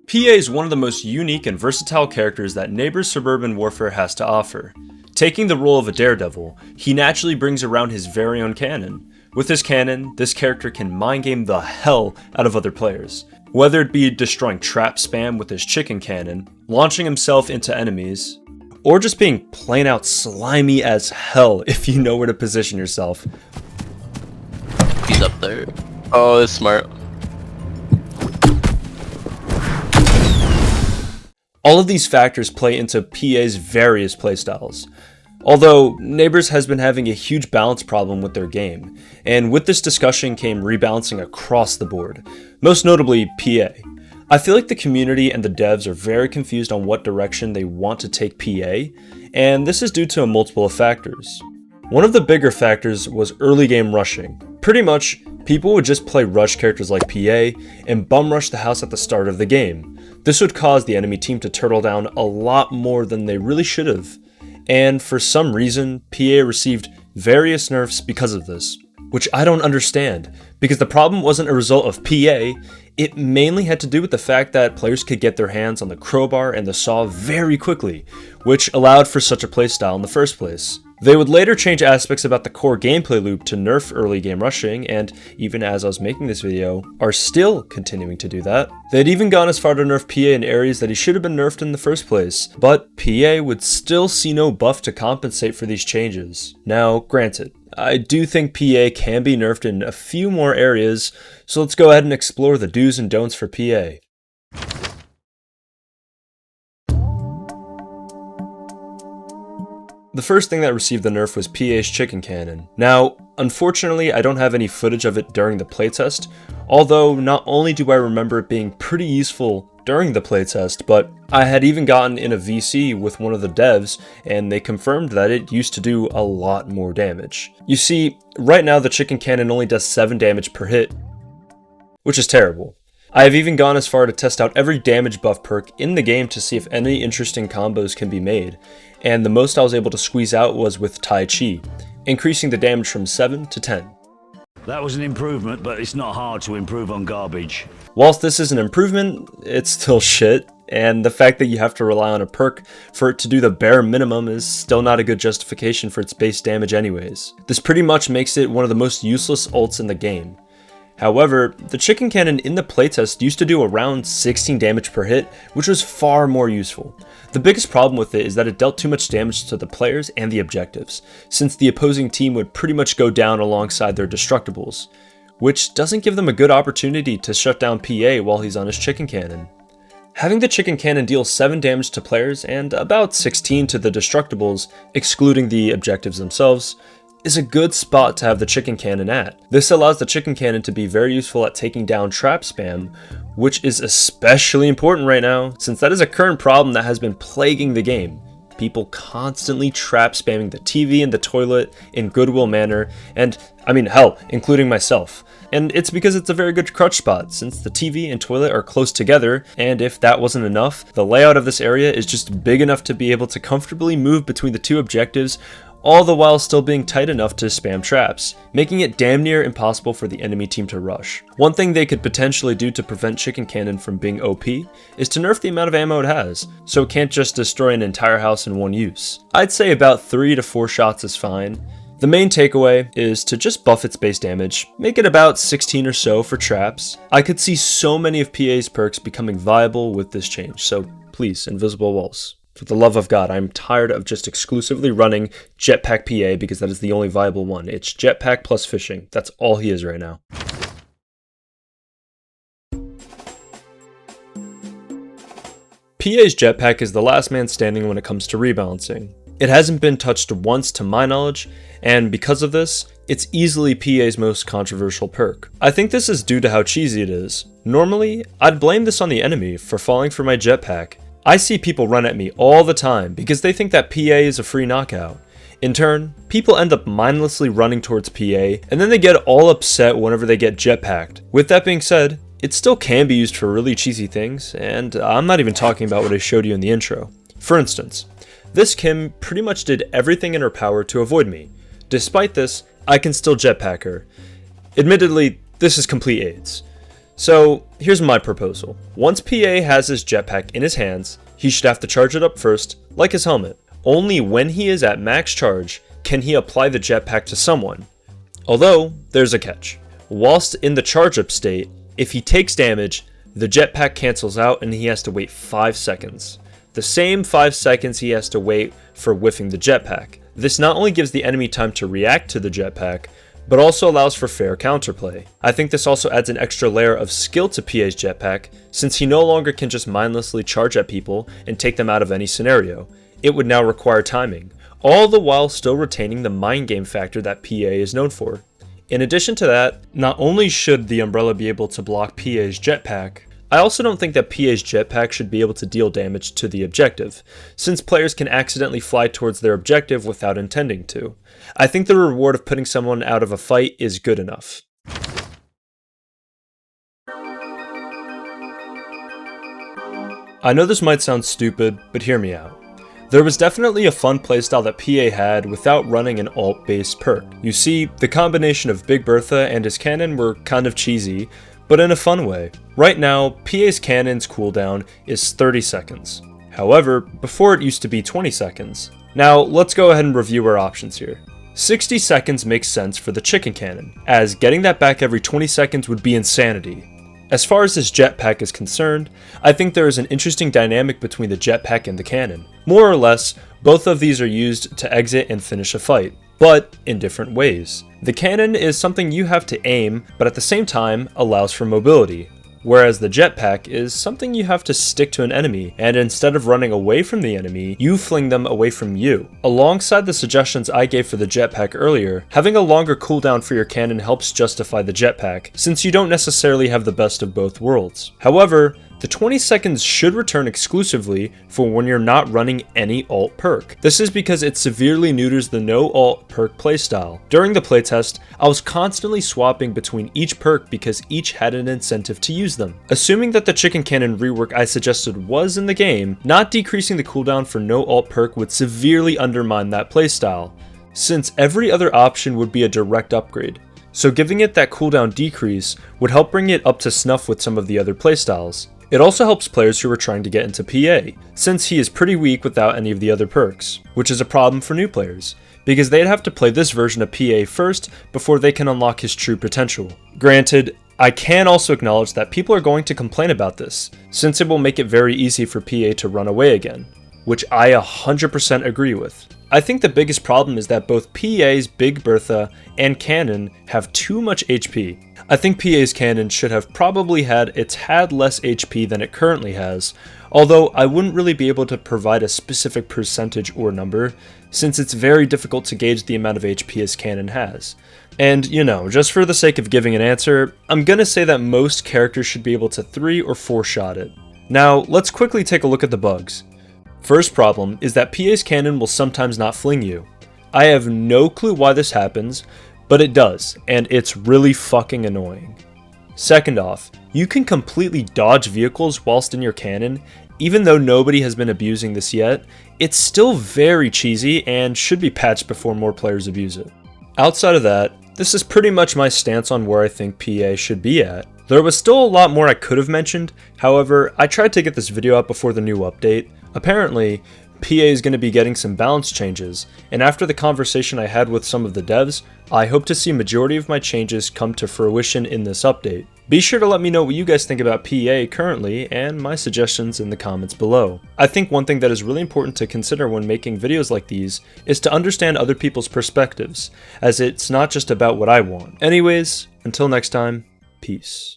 PA is one of the most unique and versatile characters that Neighbor's Suburban Warfare has to offer. Taking the role of a daredevil, he naturally brings around his very own cannon. With his cannon, this character can mind game the hell out of other players. Whether it be destroying trap spam with his chicken cannon, launching himself into enemies, or just being plain out slimy as hell if you know where to position yourself. He's up there. Oh, that's smart. All of these factors play into PA's various playstyles. Although, Neighbors has been having a huge balance problem with their game, and with this discussion came rebalancing across the board, most notably PA. I feel like the community and the devs are very confused on what direction they want to take PA, and this is due to a multiple of factors. One of the bigger factors was early game rushing. Pretty much, people would just play rush characters like PA and bum rush the house at the start of the game. This would cause the enemy team to turtle down a lot more than they really should have. And for some reason, PA received various nerfs because of this, which I don't understand, because the problem wasn't a result of PA, it mainly had to do with the fact that players could get their hands on the crowbar and the saw very quickly, which allowed for such a playstyle in the first place. They would later change aspects about the core gameplay loop to nerf early game rushing, and even as I was making this video, are still continuing to do that. They'd even gone as far to nerf PA in areas that he should have been nerfed in the first place, but PA would still see no buff to compensate for these changes. Now, granted, I do think PA can be nerfed in a few more areas, so let's go ahead and explore the do's and don'ts for PA. The first thing that received the nerf was PA's chicken cannon. Now, unfortunately, I don't have any footage of it during the playtest, although not only do I remember it being pretty useful during the playtest, but I had even gotten in a VC with one of the devs, and they confirmed that it used to do a lot more damage. You see, right now the chicken cannon only does 7 damage per hit, which is terrible. I have even gone as far to test out every damage buff perk in the game to see if any interesting combos can be made, and the most I was able to squeeze out was with Tai Chi, increasing the damage from 7 to 10. That was an improvement, but it's not hard to improve on garbage. Whilst this is an improvement, it's still shit, and the fact that you have to rely on a perk for it to do the bare minimum is still not a good justification for its base damage anyways. This pretty much makes it one of the most useless ults in the game. However, the chicken cannon in the playtest used to do around 16 damage per hit, which was far more useful. The biggest problem with it is that it dealt too much damage to the players and the objectives, since the opposing team would pretty much go down alongside their destructibles, which doesn't give them a good opportunity to shut down PA while he's on his chicken cannon. Having the chicken cannon deal 7 damage to players and about 16 to the destructibles, excluding the objectives themselves, is a good spot to have the chicken cannon at. This allows the chicken cannon to be very useful at taking down trap spam, which is especially important right now, since that is a current problem that has been plaguing the game. People constantly trap spamming the TV and the toilet in goodwill manner, and I mean hell, including myself. And it's because it's a very good crutch spot, since the TV and toilet are close together, and if that wasn't enough, the layout of this area is just big enough to be able to comfortably move between the two objectives, all the while still being tight enough to spam traps, making it damn near impossible for the enemy team to rush. One thing they could potentially do to prevent chicken cannon from being OP is to nerf the amount of ammo it has, so it can't just destroy an entire house in one use. I'd say about 3 to 4 shots is fine. The main takeaway is to just buff its base damage, make it about 16 or so for traps. I could see so many of PA's perks becoming viable with this change, so please, invisible walls. For the love of God, I'm tired of just exclusively running Jetpack PA because that is the only viable one. It's Jetpack plus fishing. That's all he is right now. PA's Jetpack is the last man standing when it comes to rebalancing. It hasn't been touched once to my knowledge, and because of this, it's easily PA's most controversial perk. I think this is due to how cheesy it is. Normally, I'd blame this on the enemy for falling for my Jetpack. I see people run at me all the time because they think that PA is a free knockout. In turn, people end up mindlessly running towards PA, and then they get all upset whenever they get jetpacked. With that being said, it still can be used for really cheesy things, and I'm not even talking about what I showed you in the intro. For instance, this Kim pretty much did everything in her power to avoid me. Despite this, I can still jetpack her. Admittedly, this is complete AIDS. So here's my proposal. Once PA has his jetpack in his hands, he should have to charge it up first, like his helmet. Only when he is at max charge can he apply the jetpack to someone. Although, there's a catch. Whilst in the charge up state, if he takes damage, the jetpack cancels out and he has to wait 5 seconds. The same 5 seconds he has to wait for whiffing the jetpack. This not only gives the enemy time to react to the jetpack, but also allows for fair counterplay. I think this also adds an extra layer of skill to PA's jetpack, since he no longer can just mindlessly charge at people and take them out of any scenario. It would now require timing, all the while still retaining the mind game factor that PA is known for. In addition to that, not only should the umbrella be able to block PA's jetpack, I also don't think that PA's jetpack should be able to deal damage to the objective, since players can accidentally fly towards their objective without intending to. I think the reward of putting someone out of a fight is good enough. I know this might sound stupid, but hear me out. There was definitely a fun playstyle that PA had without running an alt-based perk. You see, the combination of Big Bertha and his cannon were kind of cheesy, but in a fun way. Right now, PA's cannon's cooldown is 30 seconds. However, before it used to be 20 seconds. Now, let's go ahead and review our options here. 60 seconds makes sense for the chicken cannon, as getting that back every 20 seconds would be insanity. As far as his jetpack is concerned, I think there is an interesting dynamic between the jetpack and the cannon. More or less, both of these are used to exit and finish a fight, but in different ways. The cannon is something you have to aim, but at the same time allows for mobility, whereas the jetpack is something you have to stick to an enemy, and instead of running away from the enemy, you fling them away from you. Alongside the suggestions I gave for the jetpack earlier, having a longer cooldown for your cannon helps justify the jetpack, since you don't necessarily have the best of both worlds. However, the 20 seconds should return exclusively for when you're not running any alt perk. This is because it severely neuters the no alt perk playstyle. During the playtest, I was constantly swapping between each perk because each had an incentive to use them. Assuming that the chicken cannon rework I suggested was in the game, not decreasing the cooldown for no alt perk would severely undermine that playstyle, since every other option would be a direct upgrade. So giving it that cooldown decrease would help bring it up to snuff with some of the other playstyles. It also helps players who are trying to get into PA, since he is pretty weak without any of the other perks, which is a problem for new players, because they'd have to play this version of PA first before they can unlock his true potential. Granted, I can also acknowledge that people are going to complain about this, since it will make it very easy for PA to run away again, which I 100% agree with. I think the biggest problem is that both PA's Big Bertha and cannon have too much HP. I think PA's cannon should have probably had less HP than it currently has, although I wouldn't really be able to provide a specific percentage or number, since it's very difficult to gauge the amount of HP his cannon has. And, you know, just for the sake of giving an answer, I'm gonna say that most characters should be able to 3 or 4 shot it. Now, let's quickly take a look at the bugs. First problem is that PA's cannon will sometimes not fling you. I have no clue why this happens, but it does, and it's really fucking annoying. Second off, you can completely dodge vehicles whilst in your cannon. Even though nobody has been abusing this yet, it's still very cheesy and should be patched before more players abuse it. Outside of that, this is pretty much my stance on where I think PA should be at. There was still a lot more I could have mentioned, however, I tried to get this video out before the new update. Apparently, PA is going to be getting some balance changes, and after the conversation I had with some of the devs, I hope to see majority of my changes come to fruition in this update. Be sure to let me know what you guys think about PA currently and my suggestions in the comments below. I think one thing that is really important to consider when making videos like these is to understand other people's perspectives, as it's not just about what I want. Anyways, until next time, peace.